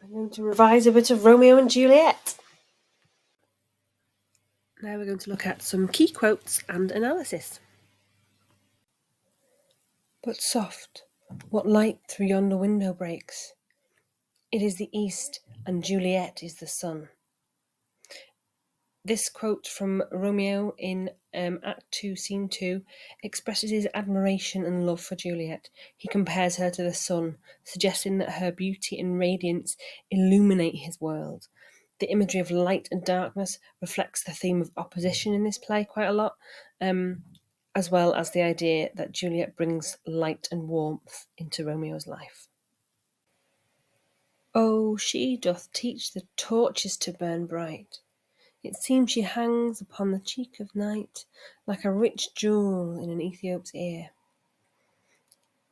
We're going to revise a bit of Romeo and Juliet. Now we're going to look at some key quotes and analysis. But soft, what light through yonder window breaks? It is the east, and Juliet is the sun. This quote from Romeo in Act 2, Scene 2 expresses his admiration and love for Juliet. He compares her to the sun, suggesting that her beauty and radiance illuminate his world. The imagery of light and darkness reflects the theme of opposition in this play quite a lot, as well as the idea that Juliet brings light and warmth into Romeo's life. Oh, she doth teach the torches to burn bright. It seems she hangs upon the cheek of night like a rich jewel in an Ethiop's ear.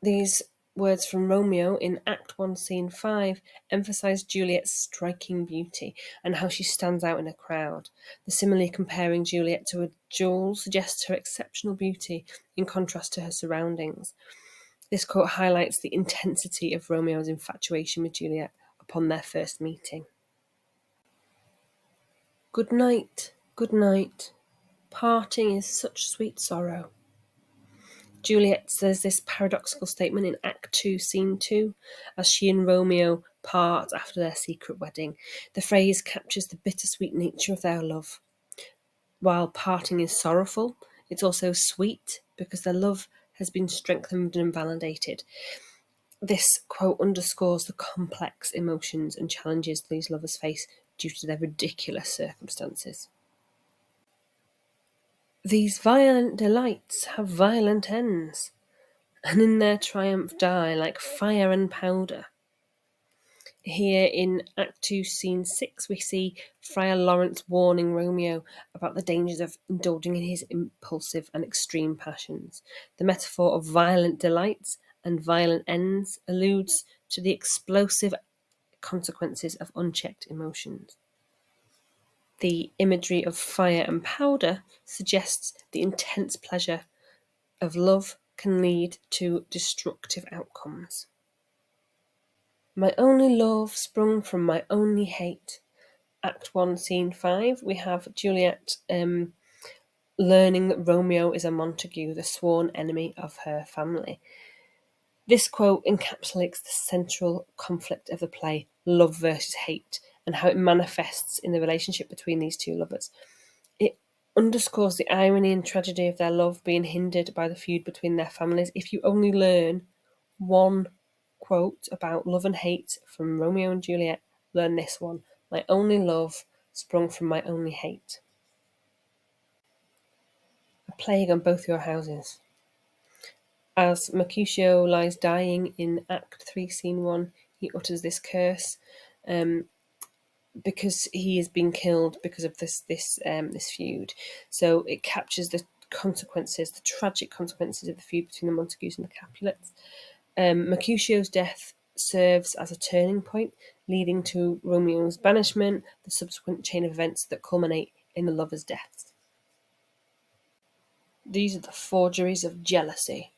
These words from Romeo in Act 1, Scene 5 emphasise Juliet's striking beauty and how she stands out in a crowd. The simile comparing Juliet to a jewel suggests her exceptional beauty in contrast to her surroundings. This quote highlights the intensity of Romeo's infatuation with Juliet upon their first meeting. Good night, parting is such sweet sorrow. Juliet says this paradoxical statement in Act 2, Scene 2, as she and Romeo part after their secret wedding. The phrase captures the bittersweet nature of their love. While parting is sorrowful, it's also sweet because their love has been strengthened and validated. This quote underscores the complex emotions and challenges these lovers face due to their ridiculous circumstances. These violent delights have violent ends, and in their triumph die like fire and powder. Here in Act 2, Scene 6, we see Friar Lawrence warning Romeo about the dangers of indulging in his impulsive and extreme passions. The metaphor of violent delights and violent ends alludes to the explosive consequences of unchecked emotions. The imagery of fire and powder suggests the intense pleasure of love can lead to destructive outcomes. My only love sprung from my only hate. Act 1, Scene 5, we have Juliet learning that Romeo is a Montague, the sworn enemy of her family. This quote encapsulates the central conflict of the play, love versus hate, and how it manifests in the relationship between these two lovers. It underscores the irony and tragedy of their love being hindered by the feud between their families. If you only learn one quote about love and hate from Romeo and Juliet, learn this one. My only love sprung from my only hate. A plague on both your houses. As Mercutio lies dying in Act 3, Scene 1, he utters this curse because he has been killed because of this feud. So it captures the consequences, the tragic consequences of the feud between the Montagues and the Capulets. Mercutio's death serves as a turning point, leading to Romeo's banishment, the subsequent chain of events that culminate in the lovers' deaths. These are the forgeries of jealousy.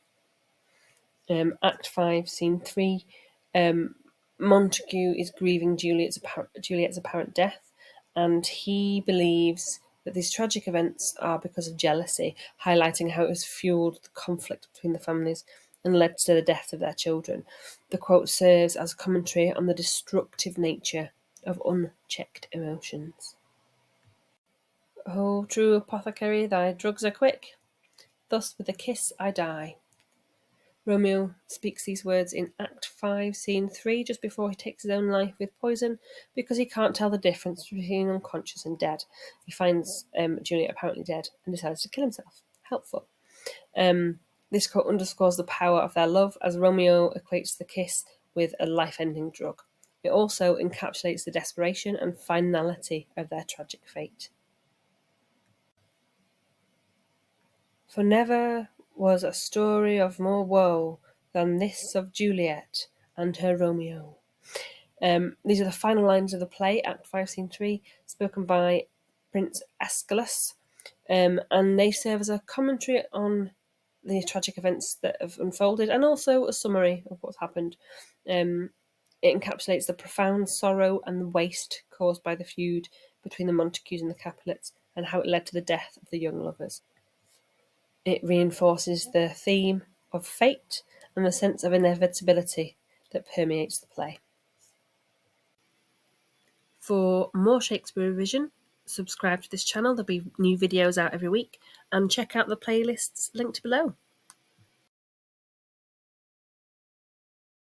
Act 5, Scene 3, Montague is grieving Juliet's apparent death, and he believes that these tragic events are because of jealousy, highlighting how it has fueled the conflict between the families and led to the death of their children. The quote serves as a commentary on the destructive nature of unchecked emotions. Oh, true apothecary, thy drugs are quick. Thus with a kiss I die. Romeo speaks these words in Act 5, Scene 3, just before he takes his own life with poison, because he can't tell the difference between unconscious and dead. He finds Juliet apparently dead and decides to kill himself. Helpful. This quote underscores the power of their love, as Romeo equates the kiss with a life-ending drug. It also encapsulates the desperation and finality of their tragic fate. For never was a story of more woe than this of Juliet and her Romeo. These are the final lines of the play, Act 5, Scene 3, spoken by Prince Aeschylus, and they serve as a commentary on the tragic events that have unfolded and also a summary of what's happened. It encapsulates the profound sorrow and the waste caused by the feud between the Montagues and the Capulets and how it led to the death of the young lovers. It reinforces the theme of fate and the sense of inevitability that permeates the play. For more Shakespeare revision, subscribe to this channel. There'll be new videos out every week, and check out the playlists linked below.